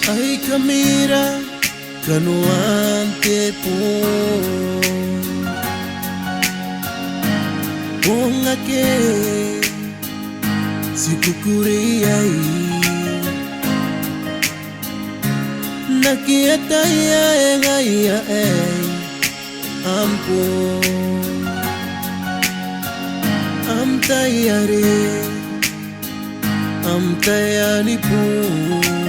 Ai kamira kanuante pun Ponga ke si kukuri ai Nakieta ya engaya ampun Am tayari pun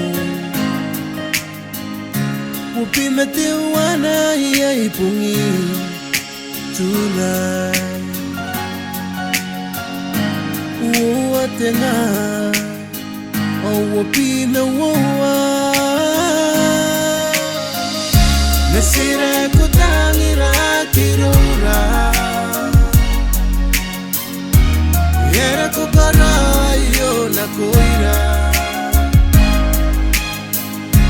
Upi metiwana ya ipungi tulai Uwatenga Uwapi mewawa Nasira kutangira kirura Yera kukara yo na koira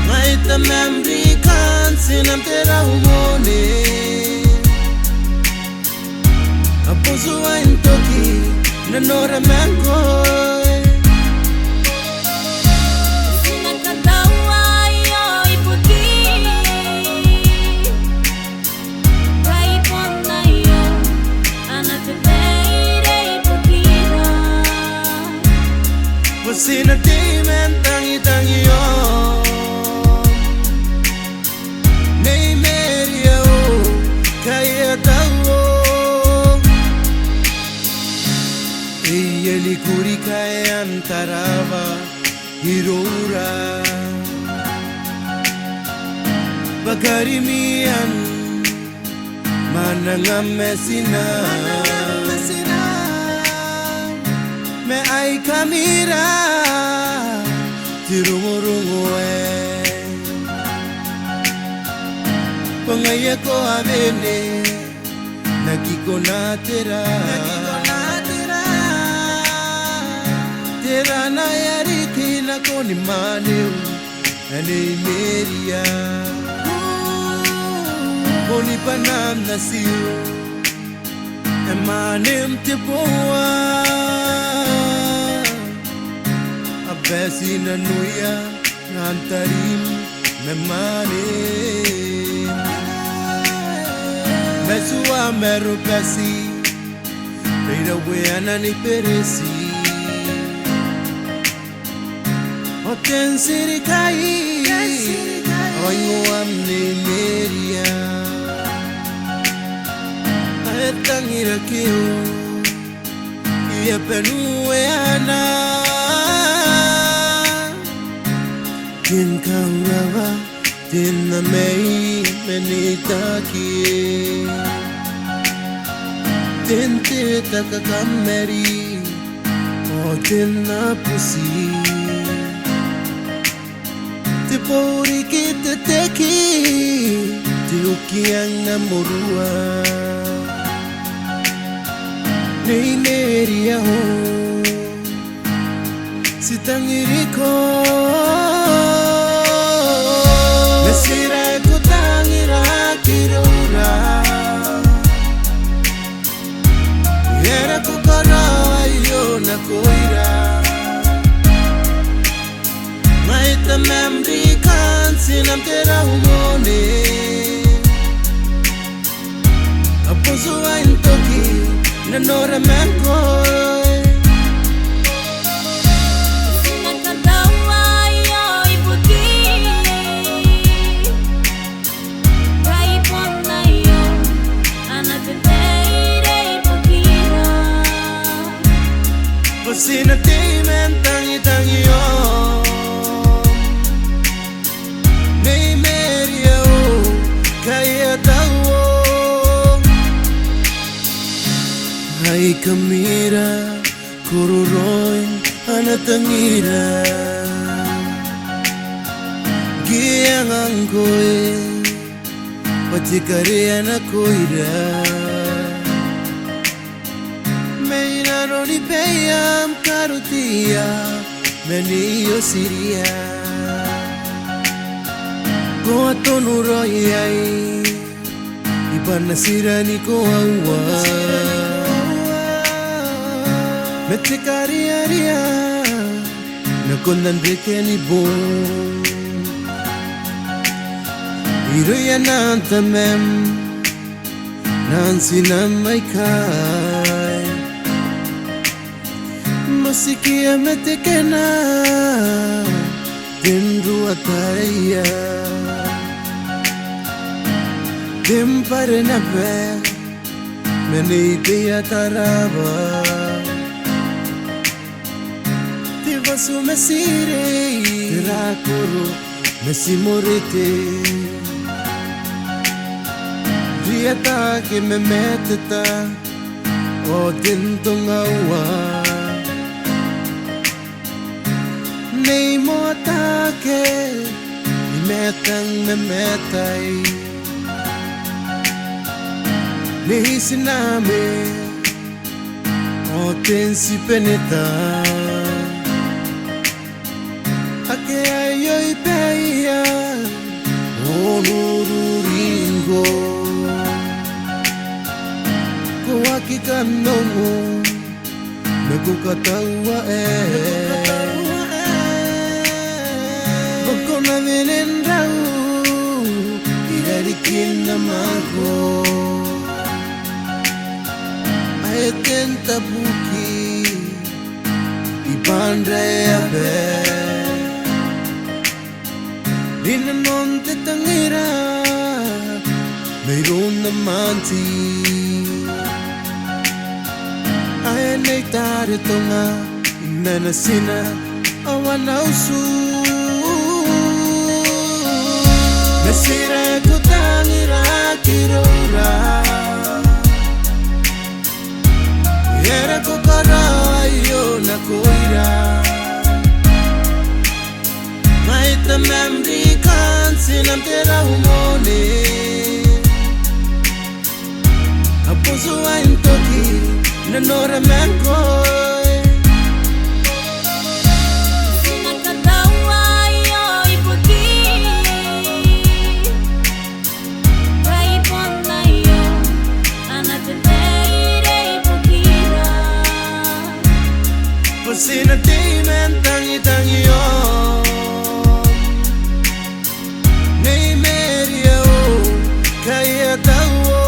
Maita memory sinam tera umone Apusu wa intoki nanora mangkoi Sinakatawa yo iputi Kaipon na yo anatete iputira Wasina timen tangi yo Likuri kayan tarava hirura Bagarimian manangam mesina Me ay kamira tirungurungue Pangaya ko abene Nagiko na tera Tera na yariki na koni maneu Ane meria Koni panam na siu Emanem te poa Abesi na nuya Nantarim me manem Mesua meru pesi Reira weana ni peresi Oten sirikai Oingo amne meria Aetangira keo Ia penue ana Tin kaurawa Tin na mei menitaki Tin te takakameri O tin na pusi Te pori ki te teki Te uki ang namorua Nei meria ho Si tangiriko Nasira ko tangira kirura Yera ko karayo na koira Maita memory sinam tera umone Apusu wa intoki nanora mangkoi Sinakatawa yo iputi Kaipon na yo anatete iputira Pasina timen tangi yo Ai kamira kururoin anatangira Giang angkoe patikare anakoira Meina roni peyam karutia Meni yo siria Ko atonu royai Ipan nasirani ko awa Metikari aria Nakondan beke ni bon Iruyanantamem Nansinamay kai Masikia metekena Dinru ataya Dim pare nabe Meni dia taraba Tivasu mesire Tirakuru mesimorite Riata que me meteta O tintungawa Nei mo atake Imetang me metai Nei siname O tensi peneta Ake ayo ipeia O nururingo Kuwaki kanongo Nagukatawa Bako na vinendrau Irarikin naman ko Aeten tabuki Ipandre abe Dinanon te tangira Mayroon naman ti Ay nagtarito nga Nanasina awan ausu Nasira ko tangira kirora Era ko karayo na koira Maita memri kan sinam tera humone Apuso ay toki Nanora menkoi Sinakatawa iyo iputi Kaipon na iyo Anateteire ipukira Pasina di mentangi-tangi yo Nei meria o Kaya tawo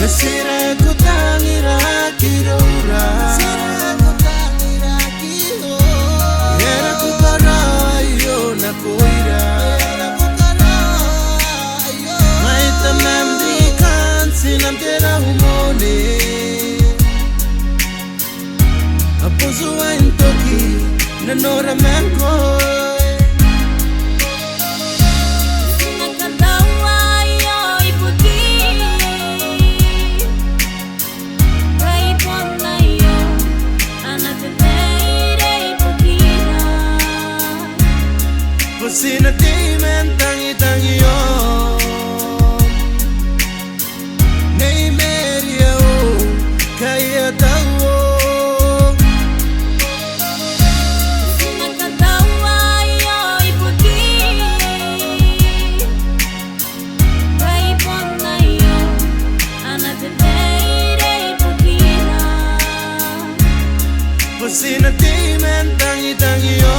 Nasira ko tangira kirora Nasira ko tangira kirora Era ko karayo na koira Era ko karayo Maita memdi kan sinam tera humone Apuso ay toki Nanora menkoi Pasina di mentangi-tangi yo Nei meria o Kaya tawo Sinakatawa iyo iputi Kaipon na iyo Anateteire ipukira Pasina di mentangi-tangi yo